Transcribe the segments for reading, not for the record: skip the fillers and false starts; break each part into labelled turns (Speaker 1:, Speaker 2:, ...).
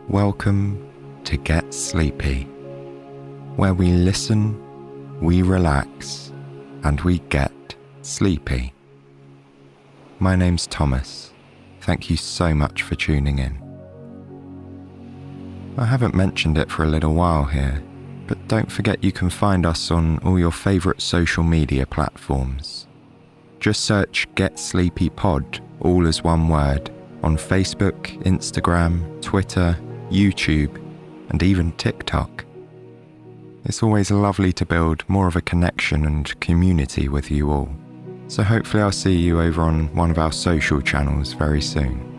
Speaker 1: Welcome to Get Sleepy, where we listen, we relax, and we get sleepy. My name's Thomas. Thank you so much for tuning in. I haven't mentioned it for a little while here, but don't forget you can find us on all your favourite social media platforms. Just search Get Sleepy Pod, all as one word, on Facebook, Instagram, Twitter, YouTube, and even TikTok. It's always lovely to build more of a connection and community with you all, so hopefully I'll see you over on one of our social channels very soon.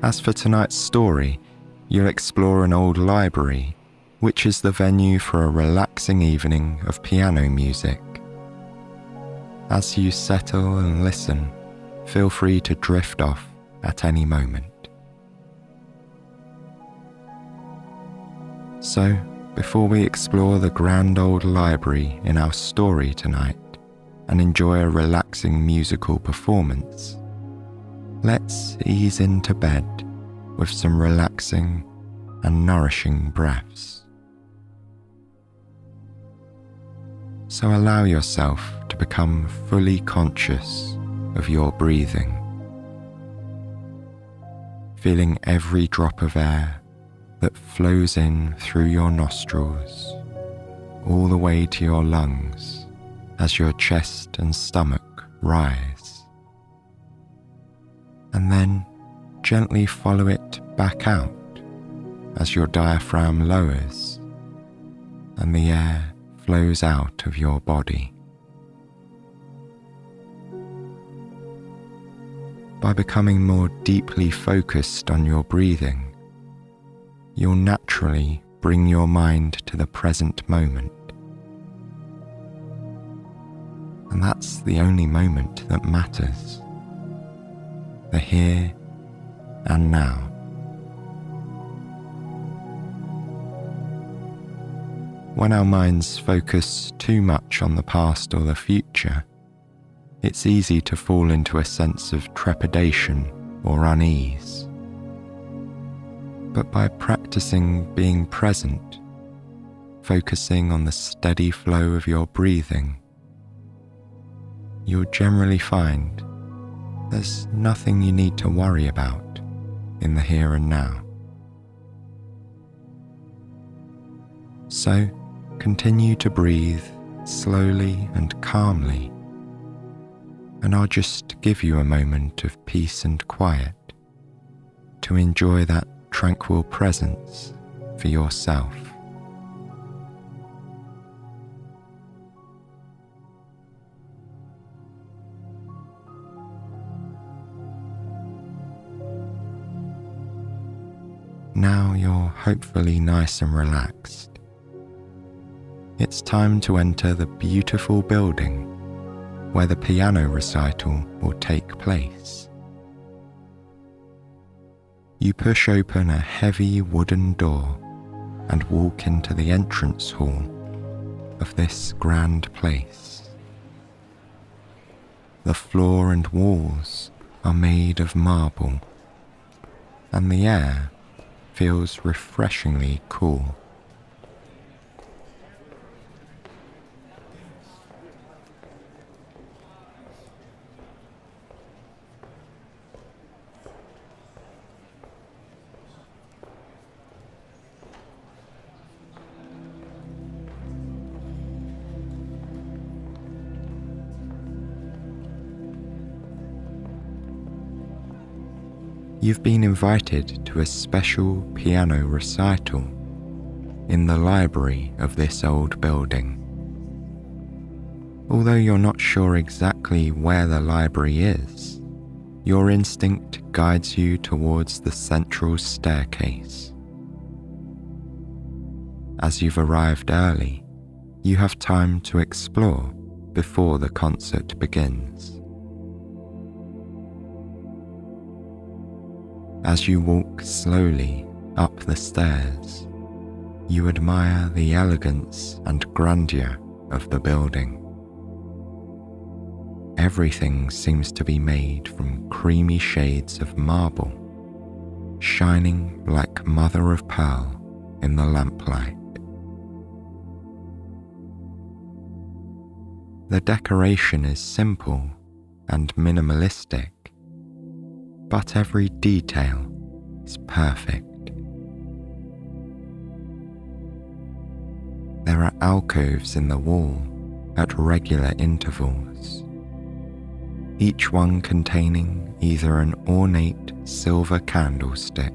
Speaker 1: As for tonight's story, you'll explore an old library, which is the venue for a relaxing evening of piano music. As you settle and listen, feel free to drift off at any moment. So, before we explore the grand old library in our story tonight and enjoy a relaxing musical performance, let's ease into bed with some relaxing and nourishing breaths. So allow yourself to become fully conscious of your breathing, feeling every drop of air that flows in through your nostrils, all the way to your lungs as your chest and stomach rise. And then gently follow it back out as your diaphragm lowers and the air flows out of your body. By becoming more deeply focused on your breathing, you'll naturally bring your mind to the present moment. And that's the only moment that matters, the here and now. When our minds focus too much on the past or the future, it's easy to fall into a sense of trepidation or unease. But by practicing being present, focusing on the steady flow of your breathing, you'll generally find there's nothing you need to worry about in the here and now. So, continue to breathe slowly and calmly, and I'll just give you a moment of peace and quiet to enjoy that tranquil presence for yourself. Now you're hopefully nice and relaxed. It's time to enter the beautiful building where the piano recital will take place. You push open a heavy wooden door and walk into the entrance hall of this grand place. The floor and walls are made of marble, and the air feels refreshingly cool. You've been invited to a special piano recital in the library of this old building. Although you're not sure exactly where the library is, your instinct guides you towards the central staircase. As you've arrived early, you have time to explore before the concert begins. As you walk slowly up the stairs, you admire the elegance and grandeur of the building. Everything seems to be made from creamy shades of marble, shining like mother of pearl in the lamplight. The decoration is simple and minimalistic, but every detail is perfect. There are alcoves in the wall at regular intervals, each one containing either an ornate silver candlestick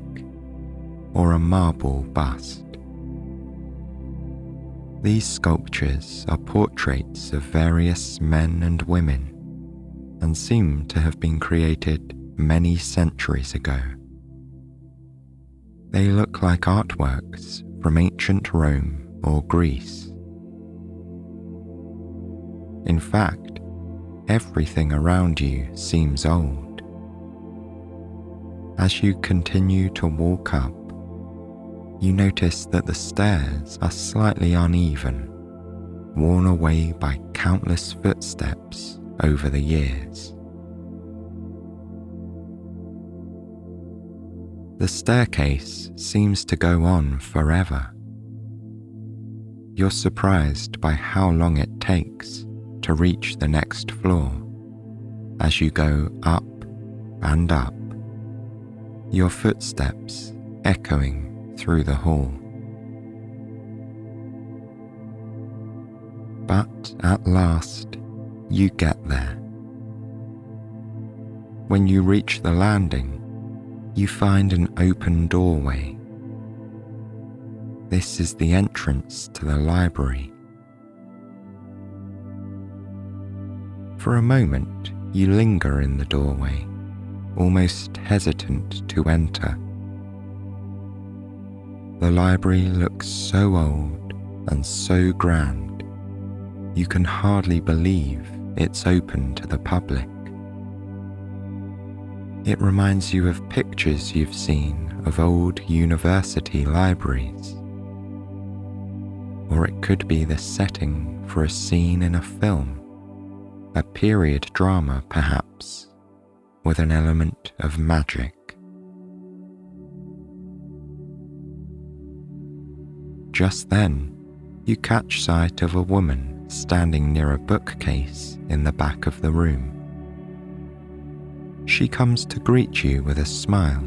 Speaker 1: or a marble bust. These sculptures are portraits of various men and women and seem to have been created many centuries ago. They look like artworks from ancient Rome or Greece. In fact, everything around you seems old. As you continue to walk up, you notice that the stairs are slightly uneven, worn away by countless footsteps over the years. The staircase seems to go on forever. You're surprised by how long it takes to reach the next floor as you go up and up, your footsteps echoing through the hall. But at last, you get there. When you reach the landing, you find an open doorway. This is the entrance to the library. For a moment, you linger in the doorway, almost hesitant to enter. The library looks so old and so grand, you can hardly believe it's open to the public. It reminds you of pictures you've seen of old university libraries. Or it could be the setting for a scene in a film, a period drama perhaps, with an element of magic. Just then, you catch sight of a woman standing near a bookcase in the back of the room. She comes to greet you with a smile.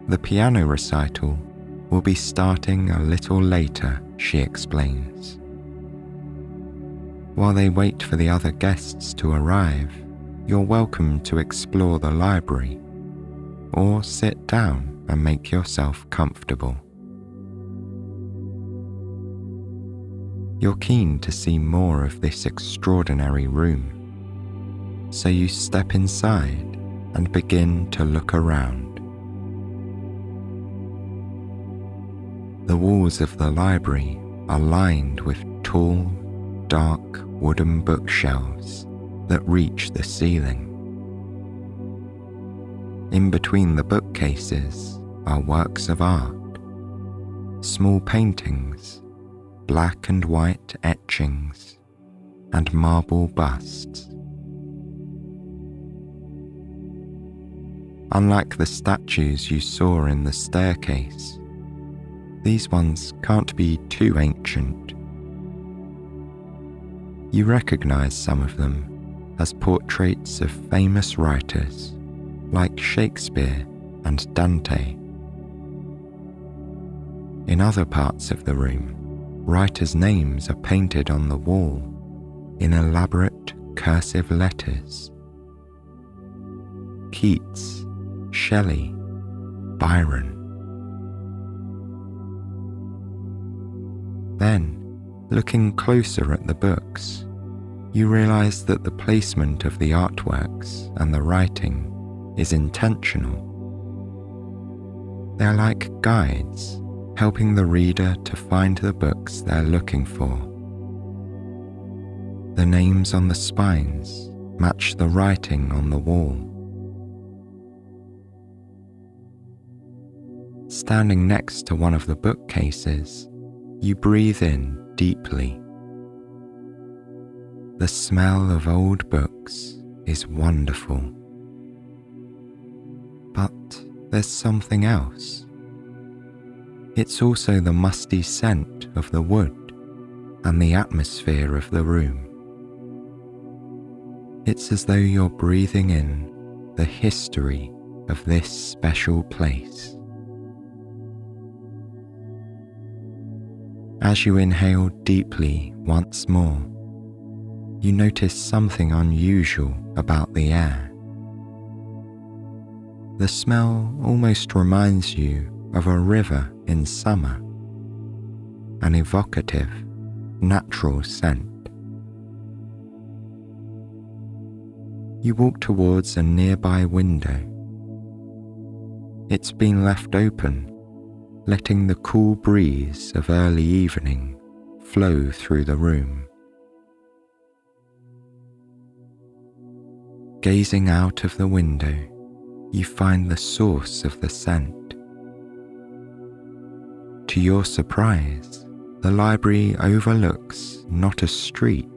Speaker 1: The piano recital will be starting a little later, she explains. While they wait for the other guests to arrive, you're welcome to explore the library or sit down and make yourself comfortable. You're keen to see more of this extraordinary room, so you step inside and begin to look around. The walls of the library are lined with tall, dark wooden bookshelves that reach the ceiling. In between the bookcases are works of art, small paintings, black and white etchings, and marble busts. Unlike the statues you saw in the staircase, these ones can't be too ancient. You recognize some of them as portraits of famous writers like Shakespeare and Dante. In other parts of the room, writers' names are painted on the wall in elaborate cursive letters. Keats, Shelley, Byron. Then, looking closer at the books, you realize that the placement of the artworks and the writing is intentional. They're like guides, helping the reader to find the books they're looking for. The names on the spines match the writing on the wall. Standing next to one of the bookcases, you breathe in deeply. The smell of old books is wonderful. But there's something else. It's also the musty scent of the wood and the atmosphere of the room. It's as though you're breathing in the history of this special place. As you inhale deeply once more, you notice something unusual about the air. The smell almost reminds you of a river in summer, an evocative, natural scent. You walk towards a nearby window. It's been left open, letting the cool breeze of early evening flow through the room. Gazing out of the window, you find the source of the scent. To your surprise, the library overlooks not a street,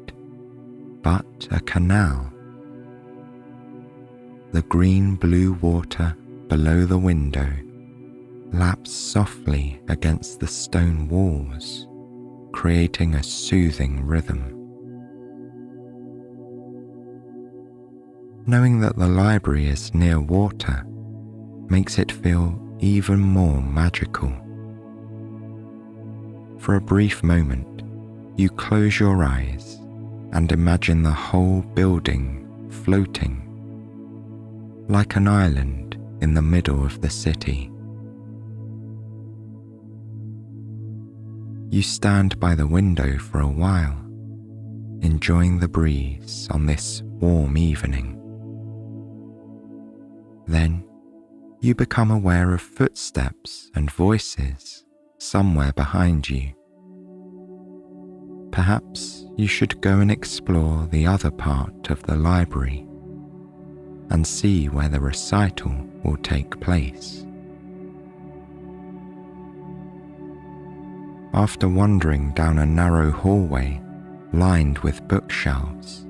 Speaker 1: but a canal. The green-blue water below the window laps softly against the stone walls, creating a soothing rhythm. Knowing that the library is near water makes it feel even more magical. For a brief moment, you close your eyes and imagine the whole building floating like an island in the middle of the city. You stand by the window for a while, enjoying the breeze on this warm evening. Then you become aware of footsteps and voices somewhere behind you. Perhaps you should go and explore the other part of the library and see where the recital will take place. After wandering down a narrow hallway lined with bookshelves,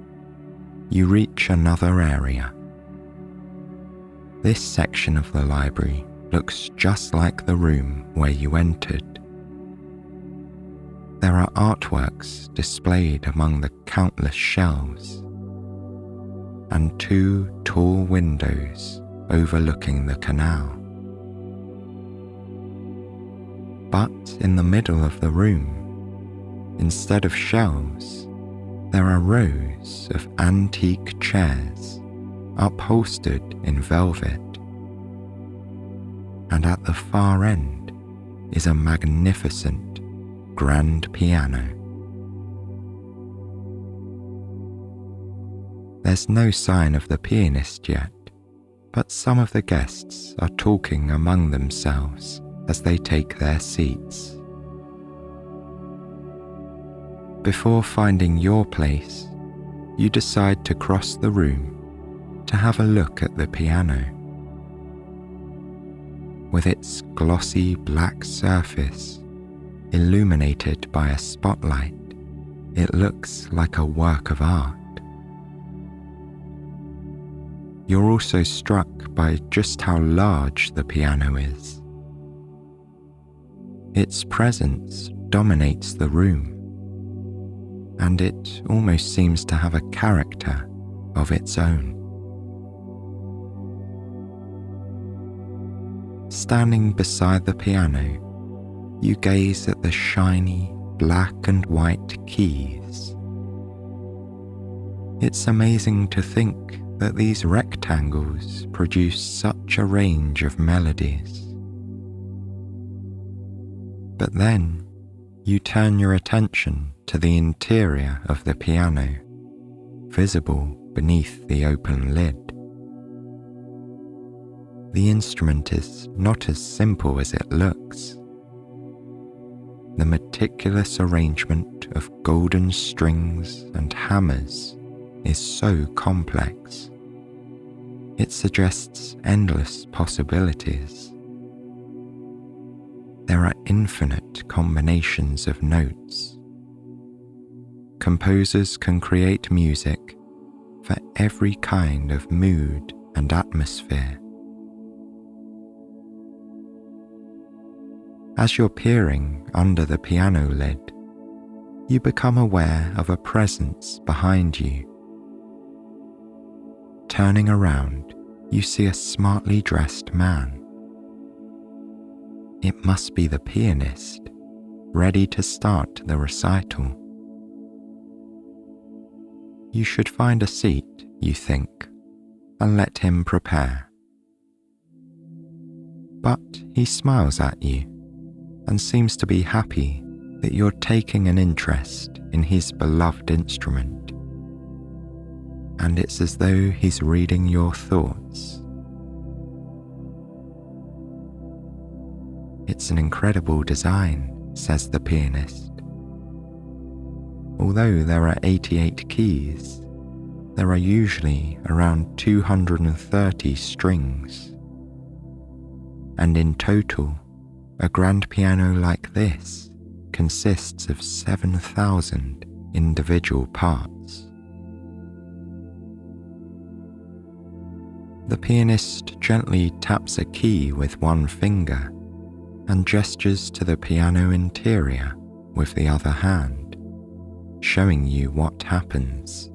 Speaker 1: you reach another area. This section of the library looks just like the room where you entered. There are artworks displayed among the countless shelves, and 2 tall windows overlooking the canal. But in the middle of the room, instead of shelves, there are rows of antique chairs upholstered in velvet. And at the far end is a magnificent grand piano. There's no sign of the pianist yet, but some of the guests are talking among themselves as they take their seats. Before finding your place, you decide to cross the room to have a look at the piano. With its glossy black surface, illuminated by a spotlight, it looks like a work of art. You're also struck by just how large the piano is. Its presence dominates the room, and it almost seems to have a character of its own. Standing beside the piano, you gaze at the shiny black and white keys. It's amazing to think that these rectangles produce such a range of melodies. But then you turn your attention to the interior of the piano, visible beneath the open lid. The instrument is not as simple as it looks. The meticulous arrangement of golden strings and hammers is so complex. It suggests endless possibilities. There are infinite combinations of notes. Composers can create music for every kind of mood and atmosphere. As you're peering under the piano lid, you become aware of a presence behind you. Turning around, you see a smartly dressed man. It must be the pianist, ready to start the recital. You should find a seat, you think, and let him prepare. But he smiles at you and seems to be happy that you're taking an interest in his beloved instrument. And it's as though he's reading your thoughts. "It's an incredible design," says the pianist. "Although there are 88 keys, there are usually around 230 strings. And in total, a grand piano like this consists of 7,000 individual parts." The pianist gently taps a key with one finger and gestures to the piano interior with the other hand, showing you what happens.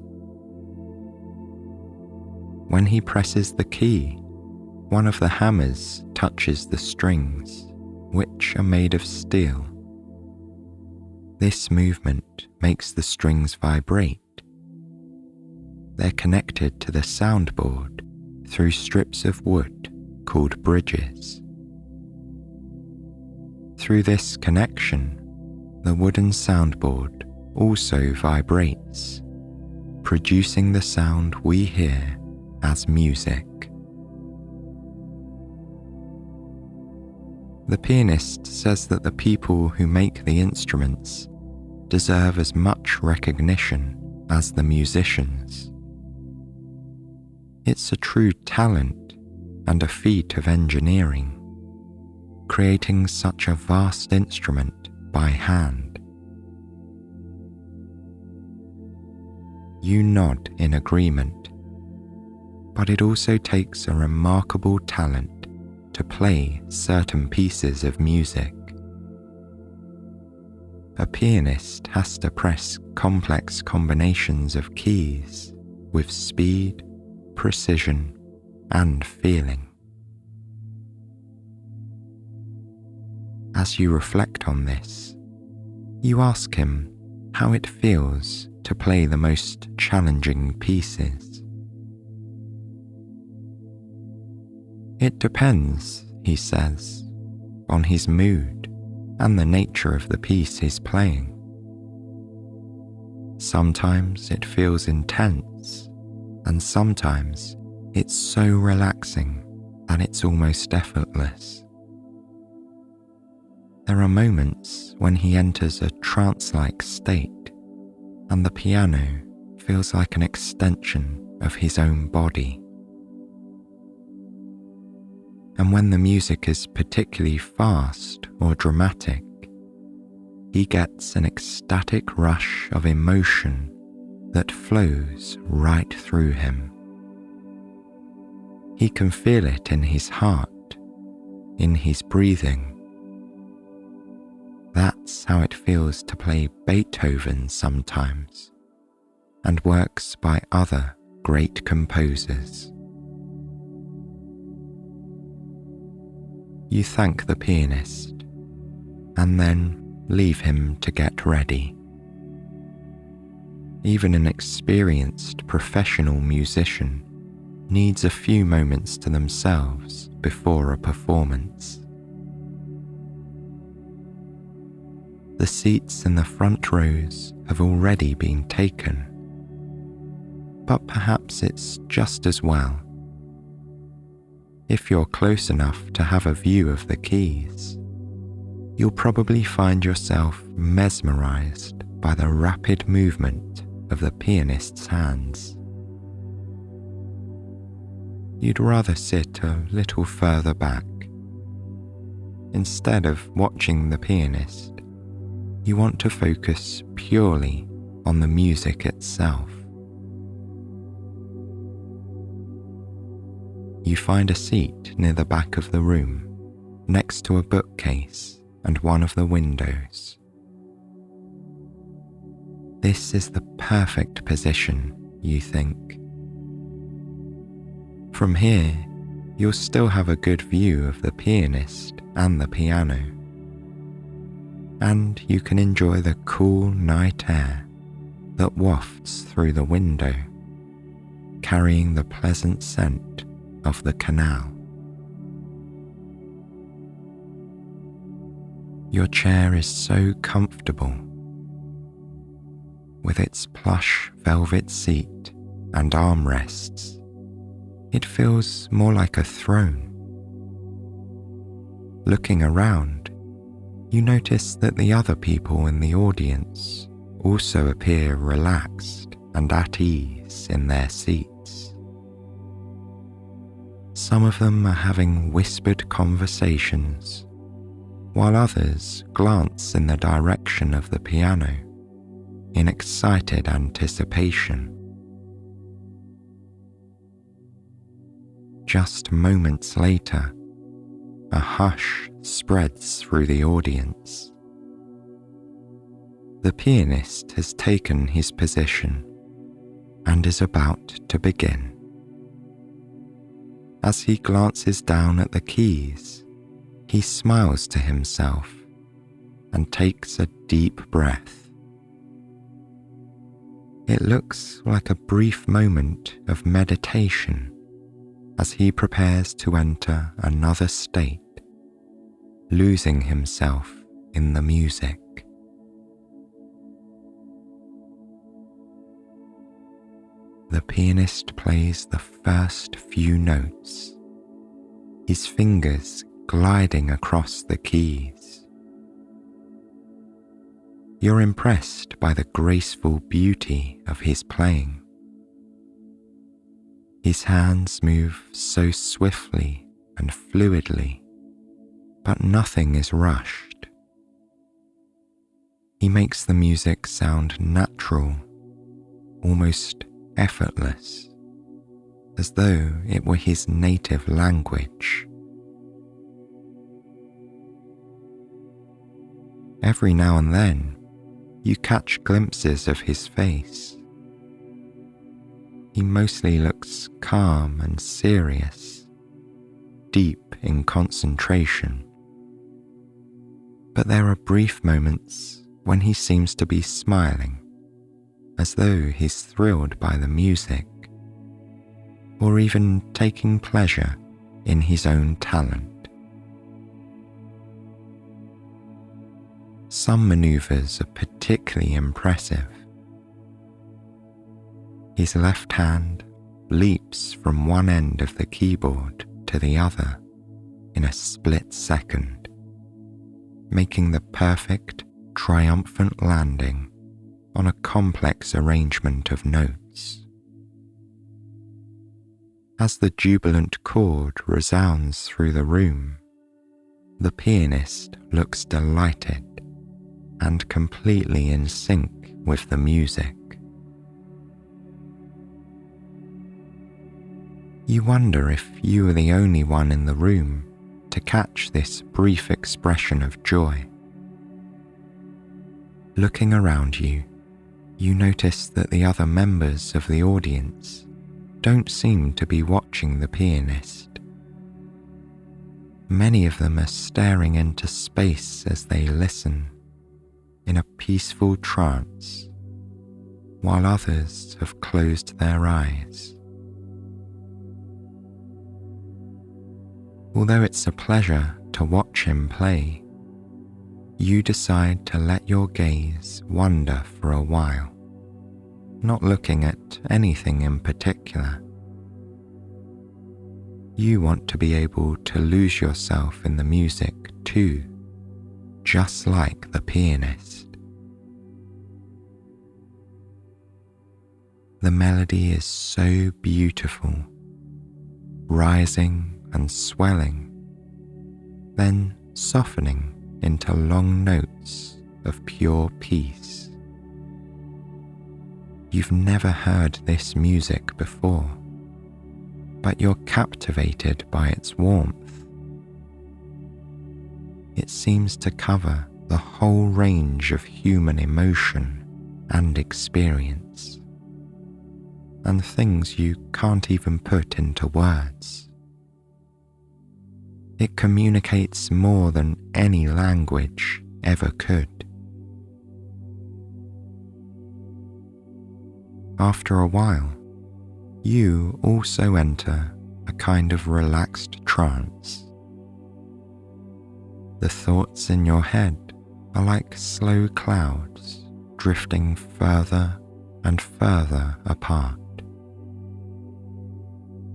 Speaker 1: When he presses the key, one of the hammers touches the strings, which are made of steel. This movement makes the strings vibrate. They're connected to the soundboard through strips of wood called bridges. Through this connection, the wooden soundboard also vibrates, producing the sound we hear as music. The pianist says that the people who make the instruments deserve as much recognition as the musicians. It's a true talent and a feat of engineering, creating such a vast instrument by hand. You nod in agreement, but it also takes a remarkable talent to play certain pieces of music. A pianist has to press complex combinations of keys with speed, precision, and feeling. As you reflect on this, you ask him how it feels to play the most challenging pieces. "It depends," he says, "on his mood and the nature of the piece he's playing. Sometimes it feels intense, and sometimes it's so relaxing that it's almost effortless. There are moments when he enters a trance-like state, and the piano feels like an extension of his own body. And when the music is particularly fast or dramatic, he gets an ecstatic rush of emotion that flows right through him. He can feel it in his heart, in his breathing. That's how it feels to play Beethoven sometimes, and works by other great composers." You thank the pianist, and then leave him to get ready. Even an experienced professional musician needs a few moments to themselves before a performance. The seats in the front rows have already been taken, but perhaps it's just as well. If you're close enough to have a view of the keys, you'll probably find yourself mesmerized by the rapid movement of the pianist's hands. You'd rather sit a little further back. Instead of watching the pianist, you want to focus purely on the music itself. You find a seat near the back of the room, next to a bookcase and one of the windows. This is the perfect position, you think. From here, you'll still have a good view of the pianist and the piano, and you can enjoy the cool night air that wafts through the window, carrying the pleasant scent of the canal. Your chair is so comfortable, with its plush velvet seat and armrests. It feels more like a throne. Looking around, you notice that the other people in the audience also appear relaxed and at ease in their seats. Some of them are having whispered conversations, while others glance in the direction of the piano in excited anticipation. Just moments later, a hush spreads through the audience. The pianist has taken his position and is about to begin. As he glances down at the keys, he smiles to himself and takes a deep breath. It looks like a brief moment of meditation as he prepares to enter another state, losing himself in the music. The pianist plays the first few notes, his fingers gliding across the keys. You're impressed by the graceful beauty of his playing. His hands move so swiftly and fluidly, but nothing is rushed. He makes the music sound natural, almost effortless, as though it were his native language. Every now and then, you catch glimpses of his face. He mostly looks calm and serious, deep in concentration. But there are brief moments when he seems to be smiling, as though he's thrilled by the music, or even taking pleasure in his own talent. Some maneuvers are particularly impressive. His left hand leaps from one end of the keyboard to the other in a split second, making the perfect, triumphant landing on a complex arrangement of notes. As the jubilant chord resounds through the room, the pianist looks delighted and completely in sync with the music. You wonder if you are the only one in the room to catch this brief expression of joy. Looking around you, you notice that the other members of the audience don't seem to be watching the pianist. Many of them are staring into space as they listen, in a peaceful trance, while others have closed their eyes. Although it's a pleasure to watch him play, you decide to let your gaze wander for a while, not looking at anything in particular. You want to be able to lose yourself in the music too, just like the pianist. The melody is so beautiful, rising and swelling, then softening into long notes of pure peace. You've never heard this music before, but you're captivated by its warmth. It seems to cover the whole range of human emotion and experience, and things you can't even put into words. It communicates more than any language ever could. After a while, you also enter a kind of relaxed trance. The thoughts in your head are like slow clouds drifting further and further apart.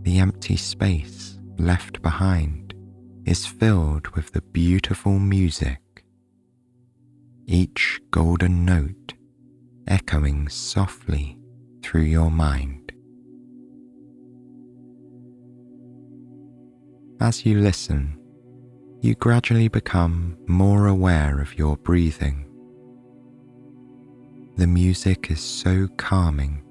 Speaker 1: The empty space left behind is filled with the beautiful music, each golden note echoing softly through your mind. As you listen, you gradually become more aware of your breathing. The music is so calming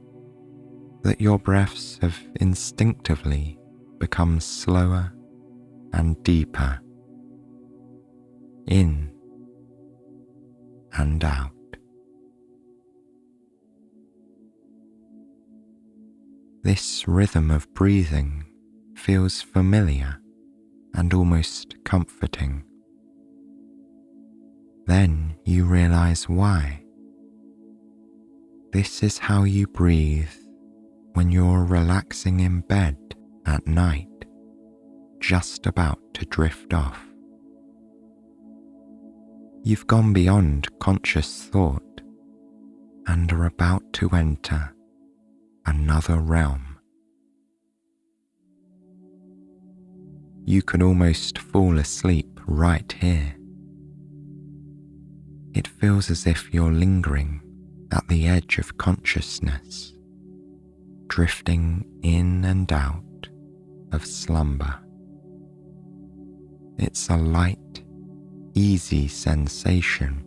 Speaker 1: that your breaths have instinctively become slower and deeper, in and out. This rhythm of breathing feels familiar and almost comforting. Then you realize why. This is how you breathe when you're relaxing in bed at night, just about to drift off. You've gone beyond conscious thought and are about to enter another realm. You could almost fall asleep right here. It feels as if you're lingering at the edge of consciousness, drifting in and out of slumber. It's a light, easy sensation,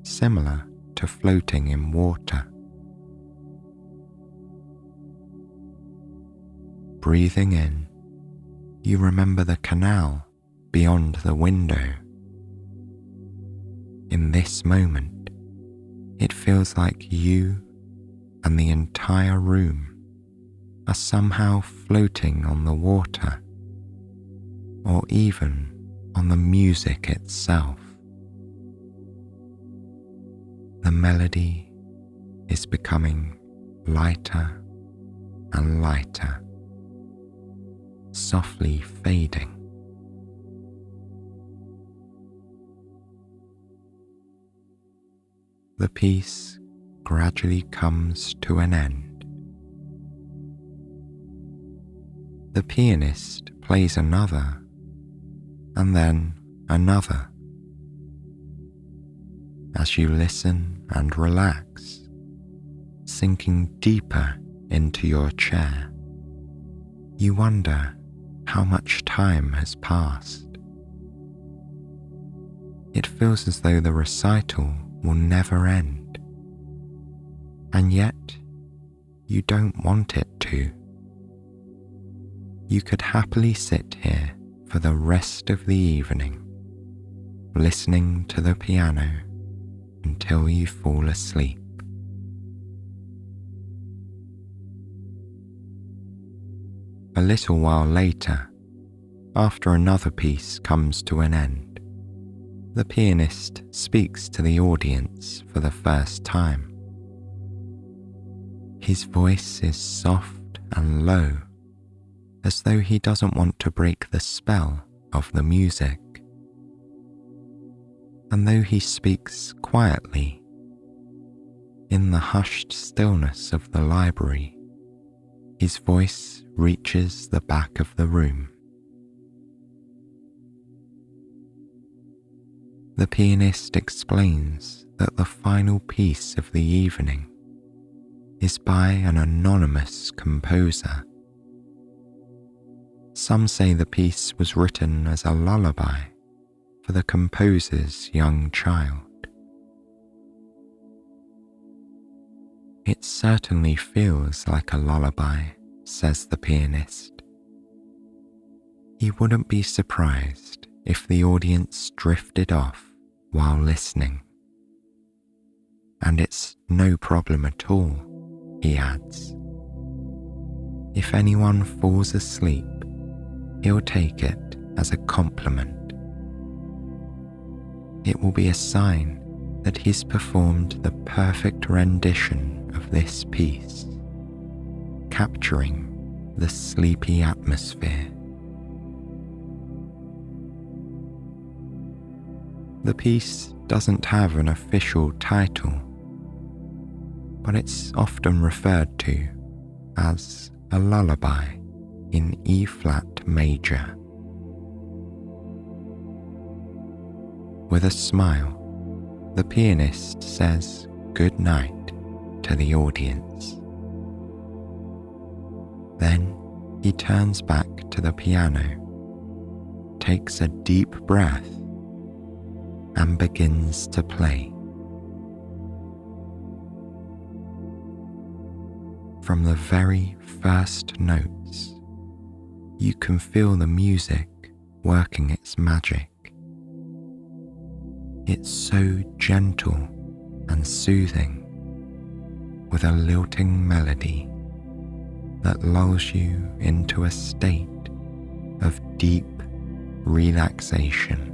Speaker 1: similar to floating in water. Breathing in, you remember the canal beyond the window. In this moment, it feels like you and the entire room are somehow floating on the water, or even on the music itself. The melody is becoming lighter and lighter, softly fading. The piece gradually comes to an end. The pianist plays another, and then another. As you listen and relax, sinking deeper into your chair, you wonder how much time has passed. It feels as though the recital will never end, and yet you don't want it to. You could happily sit here for the rest of the evening, listening to the piano until you fall asleep. A little while later, after another piece comes to an end, the pianist speaks to the audience for the first time. His voice is soft and low, as though he doesn't want to break the spell of the music. And though he speaks quietly, in the hushed stillness of the library, his voice reaches the back of the room. The pianist explains that the final piece of the evening is by an anonymous composer. Some say the piece was written as a lullaby for the composer's young child. It certainly feels like a lullaby, says the pianist. He wouldn't be surprised if the audience drifted off while listening. And it's no problem at all, he adds. If anyone falls asleep, he'll take it as a compliment. It will be a sign that he's performed the perfect rendition of this piece, capturing the sleepy atmosphere. The piece doesn't have an official title, but it's often referred to as a lullaby in E-flat major. With a smile, the pianist says good night to the audience. Then he turns back to the piano, takes a deep breath, and begins to play. From the very first notes, you can feel the music working its magic. It's so gentle and soothing, with a lilting melody that lulls you into a state of deep relaxation.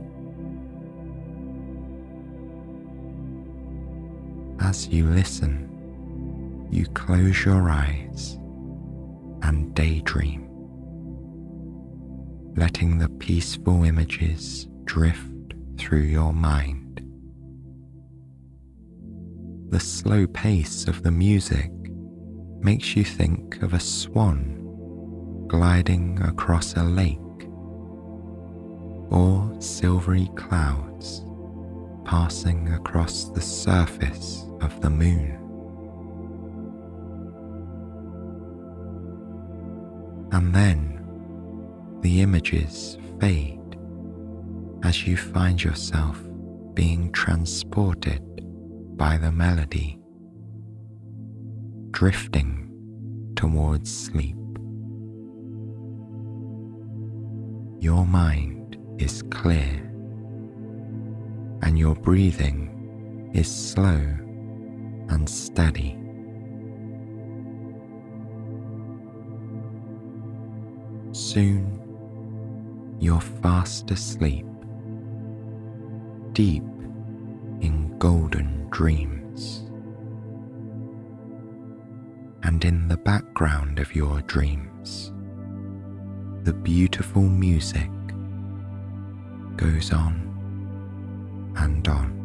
Speaker 1: As you listen, you close your eyes and daydream, letting the peaceful images drift through your mind. The slow pace of the music makes you think of a swan gliding across a lake, or silvery clouds passing across the surface of the moon. And then the images fade as you find yourself being transported by the melody, drifting towards sleep. Your mind is clear, and your breathing is slow and steady. Soon, you're fast asleep, deep in golden dreams. And in the background of your dreams, the beautiful music goes on and on.